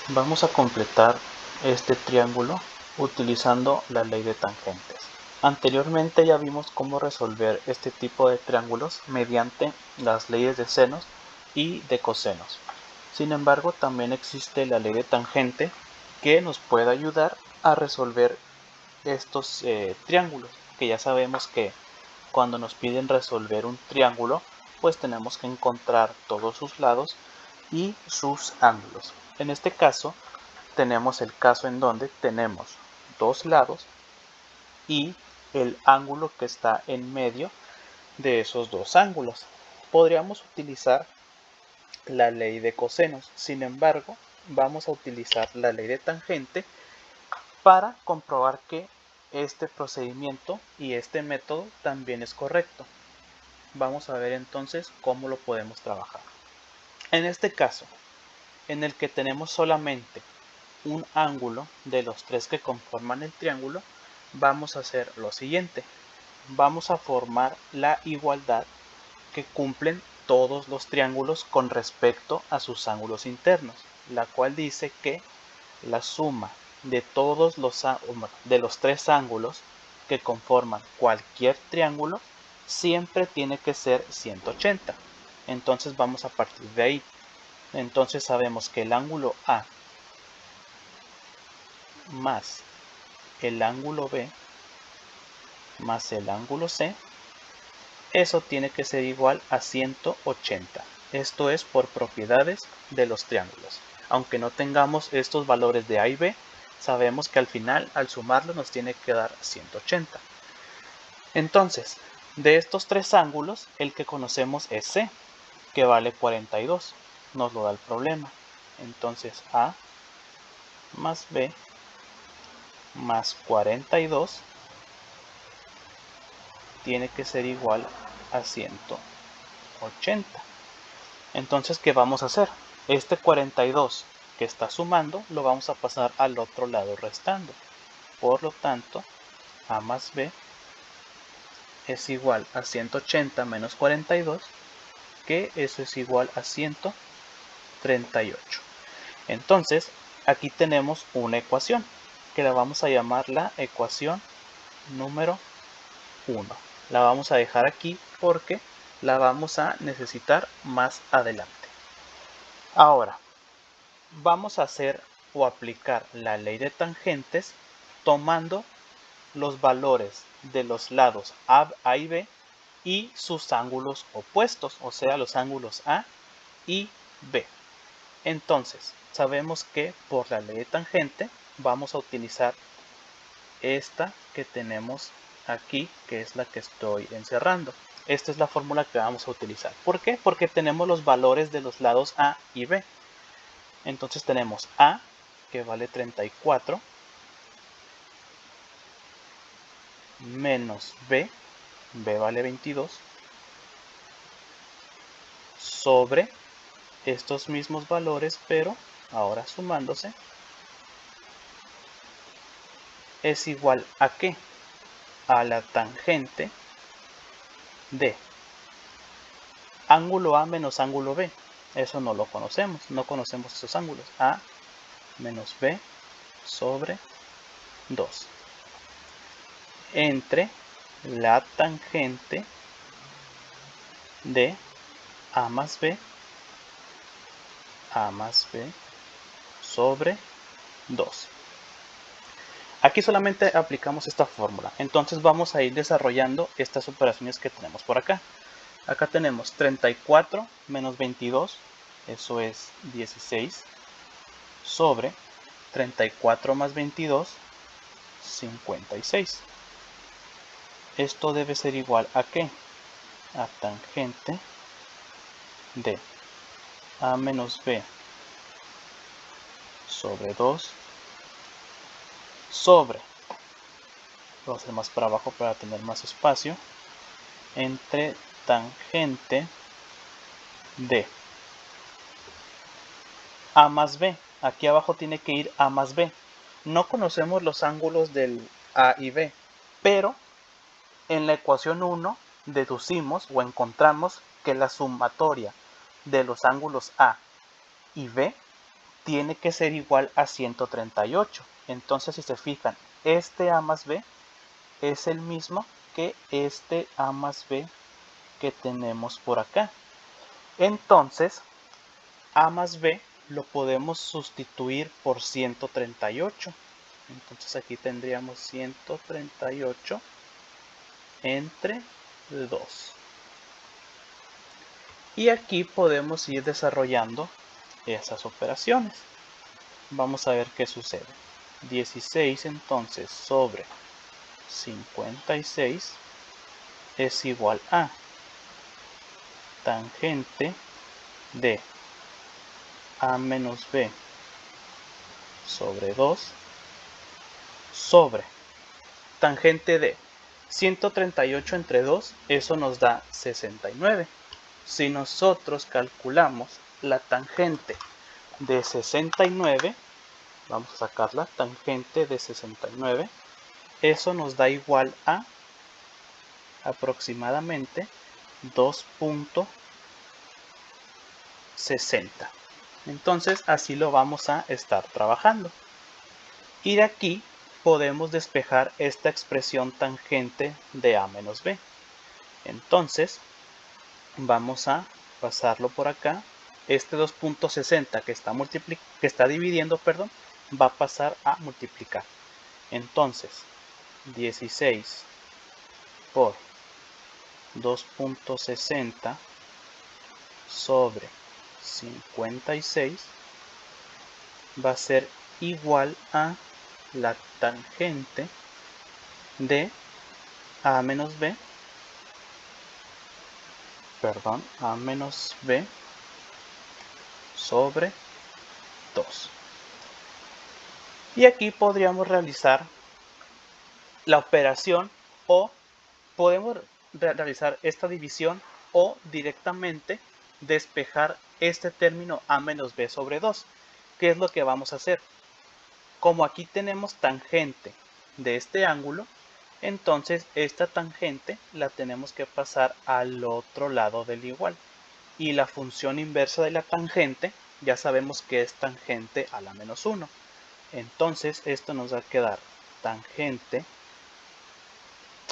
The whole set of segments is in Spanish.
Vamos a completar este triángulo utilizando la ley de tangentes. Anteriormente ya vimos cómo resolver este tipo de triángulos mediante las leyes de senos y de cosenos. Sin embargo, también existe la ley de tangente que nos puede ayudar a resolver estos triángulos, que ya sabemos que cuando nos piden resolver un triángulo, pues tenemos que encontrar todos sus lados y sus ángulos. En este caso, tenemos el caso en donde tenemos dos lados y el ángulo que está en medio de esos dos ángulos. Podríamos utilizar la ley de cosenos, sin embargo, vamos a utilizar la ley de tangente para comprobar que este procedimiento y este método también es correcto. Vamos a ver entonces cómo lo podemos trabajar. En este caso, en el que tenemos solamente un ángulo de los tres que conforman el triángulo, vamos a hacer lo siguiente. Vamos a formar la igualdad que cumplen todos los triángulos con respecto a sus ángulos internos, la cual dice que la suma de todos los tres ángulos que conforman cualquier triángulo siempre tiene que ser 180. Entonces vamos a partir de ahí. Entonces sabemos que el ángulo A más el ángulo B más el ángulo C, eso tiene que ser igual a 180. Esto es por propiedades de los triángulos. Aunque no tengamos estos valores de A y B, sabemos que al final, al sumarlo, nos tiene que dar 180. Entonces, de estos tres ángulos, el que conocemos es C, que vale 42. Nos lo da el problema. Entonces, A más B más 42 tiene que ser igual a 180. Entonces, ¿qué vamos a hacer? Este 42 que está sumando lo vamos a pasar al otro lado restando. Por lo tanto, A más B es igual a 180 menos 42, que eso es igual a 138. Entonces, aquí tenemos una ecuación que la vamos a llamar la ecuación número 1. La vamos a dejar aquí porque la vamos a necesitar más adelante. Ahora, vamos a hacer o aplicar la ley de tangentes tomando los valores de los lados A y B y sus ángulos opuestos, o sea, los ángulos A y B. Entonces, sabemos que por la ley de tangente vamos a utilizar esta que tenemos aquí, que es la que estoy encerrando. Esta es la fórmula que vamos a utilizar. ¿Por qué? Porque tenemos los valores de los lados A y B. Entonces tenemos A, que vale 34, menos B, B vale 22, sobre estos mismos valores, pero ahora sumándose, es igual a ¿qué? A la tangente de ángulo A menos ángulo B. Eso no lo conocemos, no conocemos esos ángulos. A menos B sobre 2. Entre la tangente de A más B sobre 2. Aquí solamente aplicamos esta fórmula. Entonces vamos a ir desarrollando estas operaciones que tenemos por acá. Acá tenemos 34 menos 22, eso es 16, sobre 34 más 22, 56. Esto debe ser igual a ¿qué? A tangente de A menos B sobre 2 sobre, vamos a hacer más para abajo para tener más espacio, entre tangente de A más B. Aquí abajo tiene que ir A más B. No conocemos los ángulos del A y B, pero en la ecuación 1 deducimos o encontramos que la sumatoria de los ángulos A y B tiene que ser igual a 138. Entonces, si se fijan, este A más B es el mismo que este A más B que tenemos por acá. Entonces, A más B lo podemos sustituir por 138. Entonces aquí tendríamos 138 entre 2. Y aquí podemos ir desarrollando esas operaciones. Vamos a ver qué sucede. 16 entonces sobre 56 es igual a tangente de A menos B sobre 2 sobre tangente de 138 entre 2, eso nos da 69. Si nosotros calculamos la tangente de 69, vamos a sacar la tangente de 69, eso nos da igual a aproximadamente 2.60. Entonces así lo vamos a estar trabajando. Y de aquí podemos despejar esta expresión tangente de A menos B. Entonces vamos a pasarlo por acá. Este 2.60 que está dividiendo, va a pasar a multiplicar. Entonces 16 por 2.60 sobre 56 va a ser igual a la tangente de A menos B, A menos B sobre 2. Y aquí podríamos realizar la operación, o podemos realizar esta división, o directamente despejar este término A menos B sobre 2. ¿Qué es lo que vamos a hacer? Como aquí tenemos tangente de este ángulo, entonces esta tangente la tenemos que pasar al otro lado del igual. Y la función inversa de la tangente ya sabemos que es tangente a la menos 1. Entonces esto nos va a quedar tangente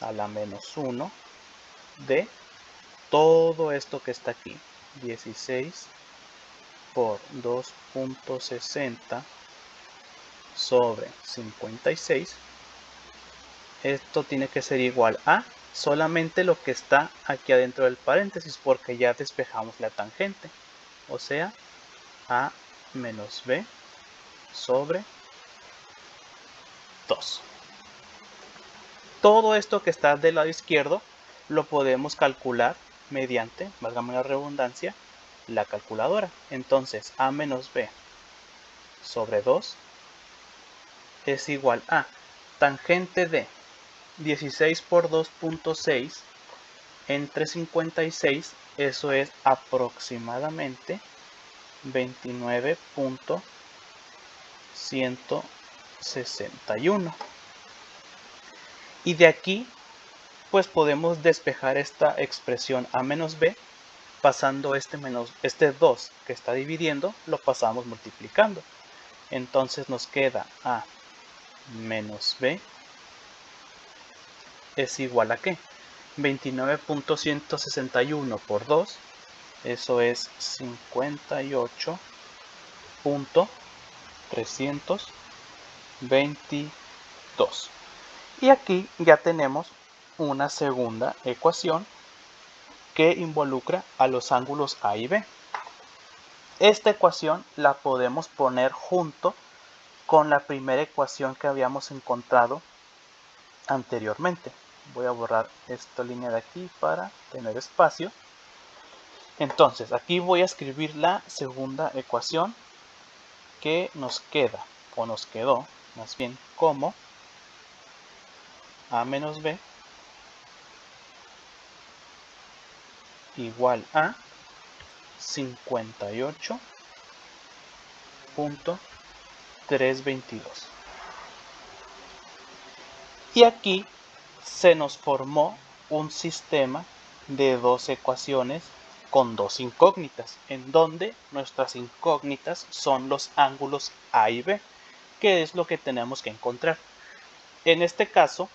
a la menos 1 de todo esto que está aquí. 16 por 2.60 sobre 56. Esto tiene que ser igual a solamente lo que está aquí adentro del paréntesis, porque ya despejamos la tangente, o sea, A menos B sobre 2. Todo esto que está del lado izquierdo lo podemos calcular mediante, válgame la redundancia, la calculadora. Entonces A menos B sobre 2 es igual a tangente de 16 por 2.6 entre 56, eso es aproximadamente 29.161. Y de aquí pues podemos despejar esta expresión A menos B pasando este 2 que está dividiendo, lo pasamos multiplicando. Entonces nos queda A menos B es igual a ¿qué? 29.161 por 2, eso es 58.322. Y aquí ya tenemos una segunda ecuación que involucra a los ángulos A y B. Esta ecuación la podemos poner junto con la primera ecuación que habíamos encontrado anteriormente. Voy a borrar esta línea de aquí para tener espacio. Entonces aquí voy a escribir la segunda ecuación que nos queda, o nos quedó más bien, como A menos B igual a 58.322. Y aquí se nos formó un sistema de dos ecuaciones con dos incógnitas, en donde nuestras incógnitas son los ángulos A y B, que es lo que tenemos que encontrar. En este caso,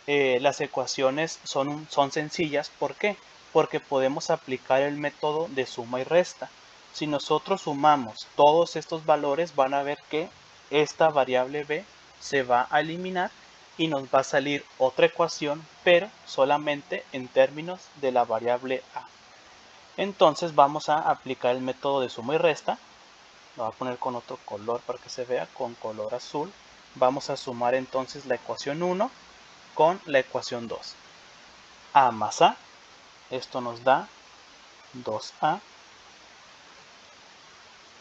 las ecuaciones son sencillas. ¿Por qué? Porque podemos aplicar el método de suma y resta. Si nosotros sumamos todos estos valores, van a ver que esta variable b se va a eliminar y nos va a salir otra ecuación, pero solamente en términos de la variable a. Entonces vamos a aplicar el método de suma y resta. Lo voy a poner con otro color para que se vea, con color azul. Vamos a sumar entonces la ecuación 1 con la ecuación 2. A más A, esto nos da 2A.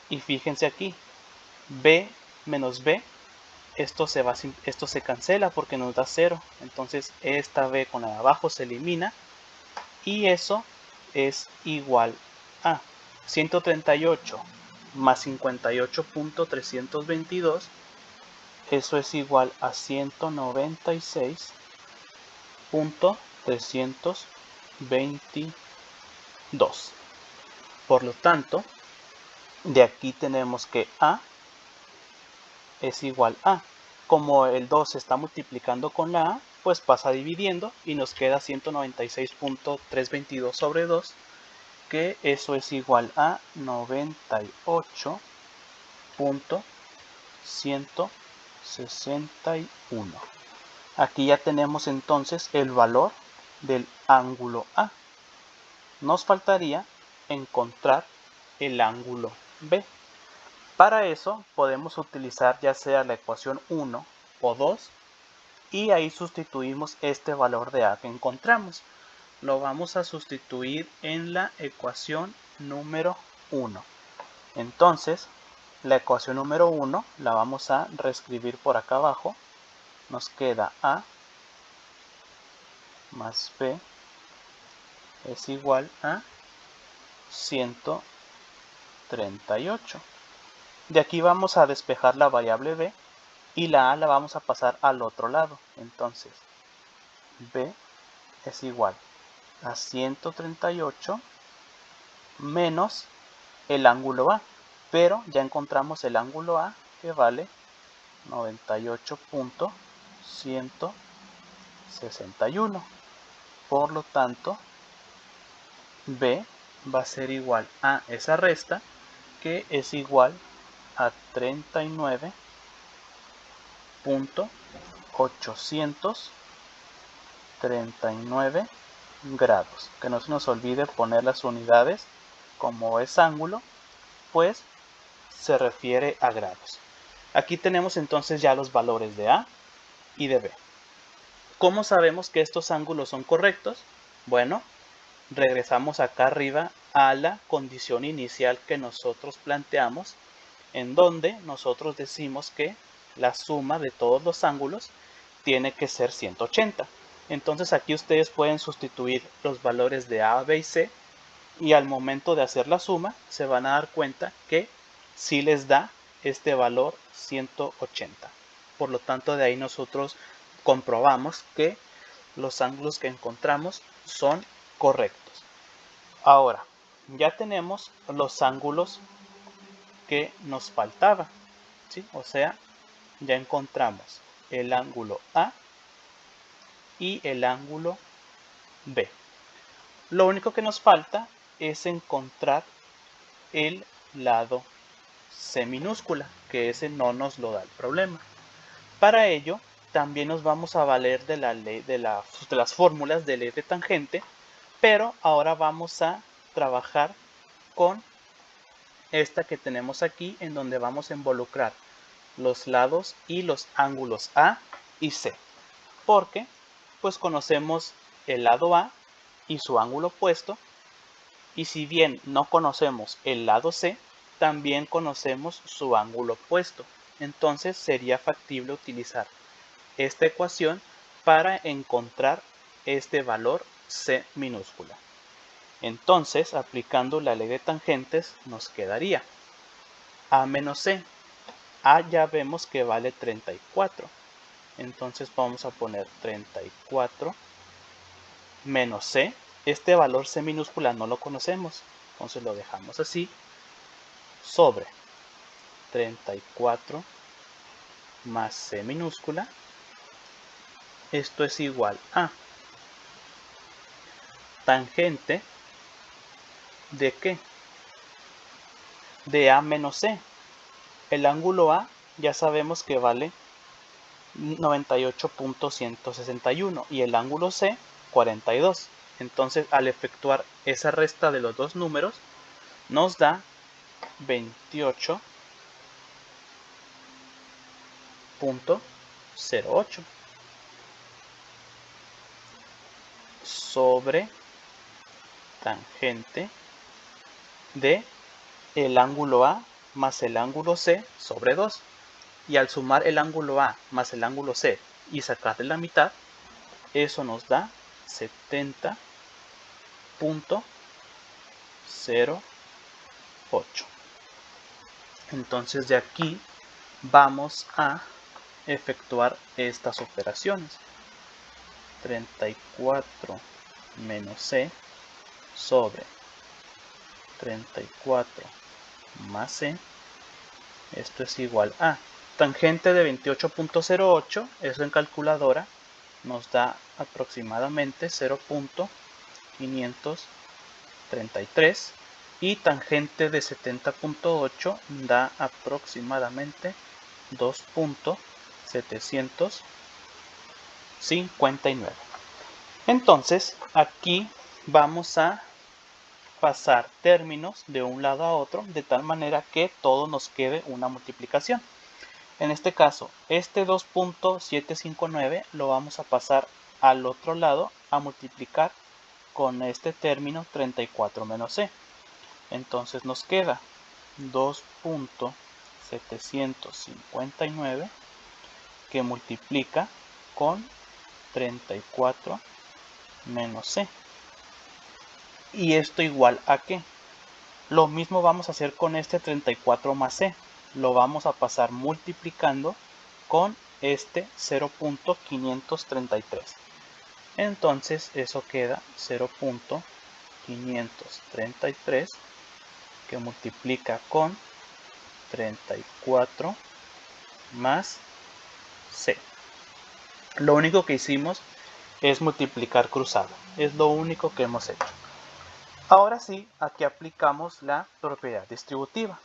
Y fíjense aquí, B menos B, esto se cancela porque nos da 0. Entonces esta B con la de abajo se elimina y eso es igual a 138 más 58.322. Eso es igual a 196.322. Por lo tanto, de aquí tenemos que A es igual a, como el 2 se está multiplicando con la A, pues pasa dividiendo y nos queda 196.322 sobre 2, que eso es igual a 98.161. Aquí ya tenemos entonces el valor del ángulo A. Nos faltaría encontrar el ángulo B. Para eso podemos utilizar ya sea la ecuación 1 o 2 y ahí sustituimos este valor de A que encontramos. Lo vamos a sustituir en la ecuación número 1. Entonces, la ecuación número 1 la vamos a reescribir por acá abajo. Nos queda A más B es igual a 138. De aquí vamos a despejar la variable B y la A la vamos a pasar al otro lado. Entonces, B es igual a 138 menos el ángulo A. Pero ya encontramos el ángulo A, que vale 98.161. Por lo tanto, B va a ser igual a esa resta, que es igual a 39.839 grados. Que no se nos olvide poner las unidades, como es ángulo, pues se refiere a grados. Aquí tenemos entonces ya los valores de A y de B. ¿Cómo sabemos que estos ángulos son correctos? Bueno, regresamos acá arriba a la condición inicial que nosotros planteamos, en donde nosotros decimos que la suma de todos los ángulos tiene que ser 180. Entonces aquí ustedes pueden sustituir los valores de A, B y C, y al momento de hacer la suma se van a dar cuenta que sí les da este valor 180. Por lo tanto, de ahí nosotros comprobamos que los ángulos que encontramos son correctos. Ahora, ya tenemos los ángulos que nos faltaba, ¿sí? O sea, ya encontramos el ángulo A y el ángulo B. Lo único que nos falta es encontrar el lado C minúscula, que ese no nos lo da el problema. Para ello, también nos vamos a valer de la ley de las fórmulas de ley de tangente, pero ahora vamos a trabajar con esta que tenemos aquí, en donde vamos a involucrar los lados y los ángulos A y C, porque pues conocemos el lado A y su ángulo opuesto, y si bien no conocemos el lado C, también conocemos su ángulo opuesto. Entonces sería factible utilizar esta ecuación para encontrar este valor C minúscula. Entonces, aplicando la ley de tangentes, nos quedaría A menos C. A ya vemos que vale 34. Entonces vamos a poner 34 menos C, este valor C minúscula no lo conocemos, entonces lo dejamos así, sobre 34 más C minúscula, esto es igual a tangente ¿de qué? De A menos C. El ángulo A ya sabemos que vale 98.161 y el ángulo C 42. Entonces, al efectuar esa resta de los dos números, nos da 28.08 sobre tangente de el ángulo A más el ángulo C sobre 2. Y al sumar el ángulo A más el ángulo C y sacarle la mitad, eso nos da 70.08. Entonces de aquí vamos a efectuar estas operaciones. 34 menos C sobre 34 más C, esto es igual a tangente de 28.08, eso en calculadora nos da aproximadamente 0.533 y tangente de 70.8 da aproximadamente 2.759. Entonces aquí vamos a pasar términos de un lado a otro de tal manera que todo nos quede una multiplicación. En este caso, este 2.759 lo vamos a pasar al otro lado a multiplicar con este término 34 menos C. Entonces nos queda 2.759 que multiplica con 34 menos C. ¿Y esto igual a qué? Lo mismo vamos a hacer con este 34 más C. Lo vamos a pasar multiplicando con este 0.533. Entonces eso queda 0.533 que multiplica con 34 más C. Lo único que hicimos es multiplicar cruzado. Es lo único que hemos hecho. Ahora sí, aquí aplicamos la propiedad distributiva.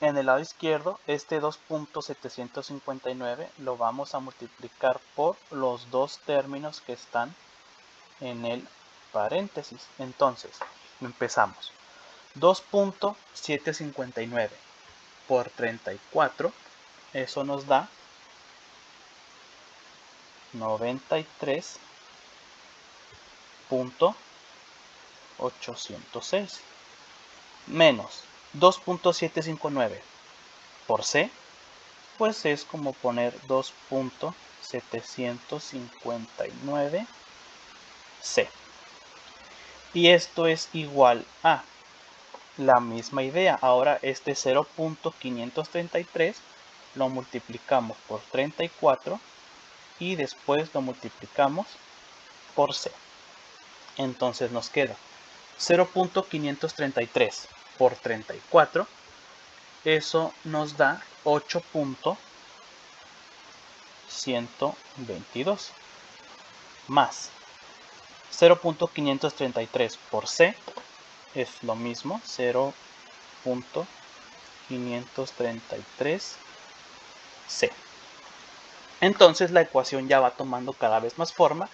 En el lado izquierdo, este 2.759 lo vamos a multiplicar por los dos términos que están en el paréntesis. Entonces, empezamos. 2.759 por 34, eso nos da 93.806 menos 2.759 por C, pues es como poner 2.759 C. Y esto es igual a la misma idea. Ahora este 0.533 lo multiplicamos por 34 y después lo multiplicamos por C. Entonces nos queda 0.533 por 34, eso nos da 8.122 más 0.533 por C es lo mismo, 0.533 C. Entonces la ecuación ya va tomando cada vez más forma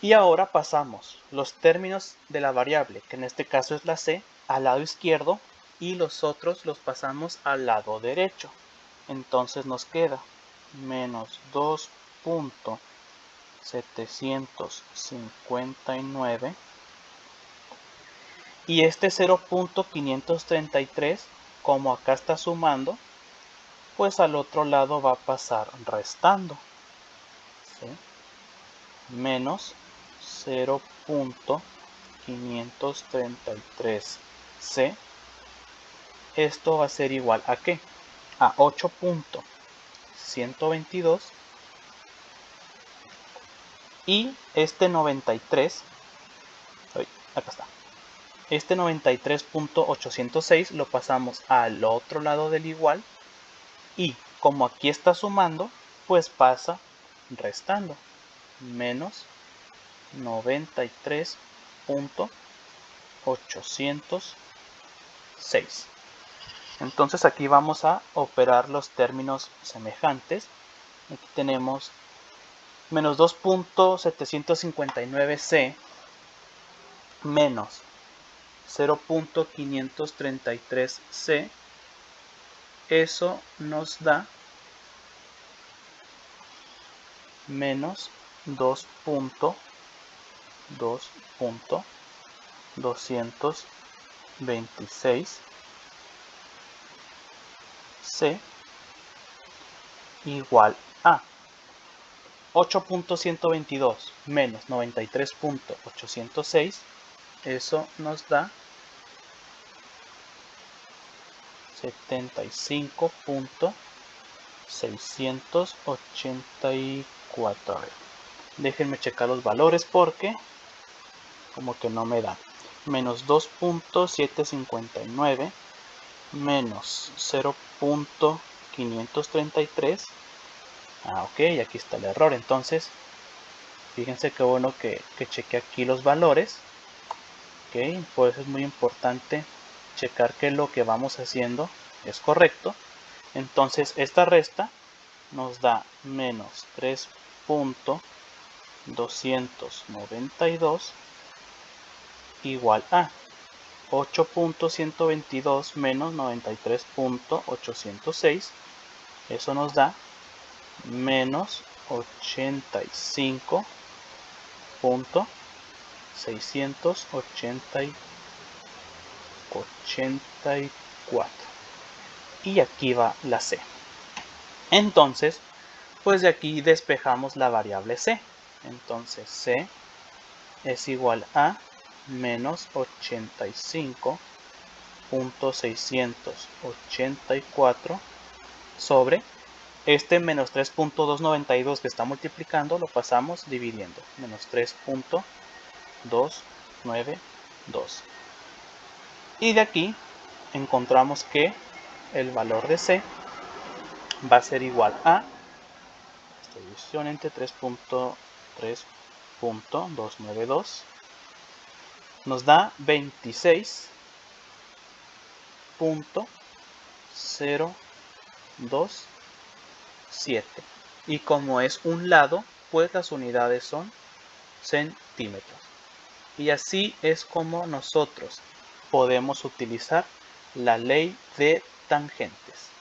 y ahora pasamos los términos de la variable, que en este caso es la C, al lado izquierdo y los otros los pasamos al lado derecho. Entonces nos queda menos 2.759 y este 0.533, como acá está sumando, pues al otro lado va a pasar restando, ¿sí? Menos 0.533C. Esto va a ser igual a ¿qué? A 8.122 y este 93 acá está. Este 93.806 lo pasamos al otro lado del igual y como aquí está sumando, pues pasa restando. Menos 93.806. Entonces aquí vamos a operar los términos semejantes. Aquí tenemos menos 2.759c menos 0.533c. Eso nos da menos 2.226c igual a 8.122 menos 93.806. Eso nos da 75.684. Déjenme checar los valores porque como que no me da. Menos 2.759 menos 0.533. Ok, aquí está el error. Entonces, fíjense qué bueno que chequé aquí los valores. Ok, por eso es muy importante checar que lo que vamos haciendo es correcto. Entonces, esta resta nos da menos 3.292 igual a 8.122 menos 93.806. Eso nos da menos 85.684. Y aquí va la c. Entonces, pues de aquí despejamos la variable c. Entonces c es igual a menos 85.684 sobre este menos 3.292 que está multiplicando, lo pasamos dividiendo. Menos 3.292. Y de aquí encontramos que el valor de c va a ser igual a esta división entre 3.292 nos da 26.027. Y como es un lado, pues las unidades son centímetros. Y así es como nosotros podemos utilizar la ley de tangentes.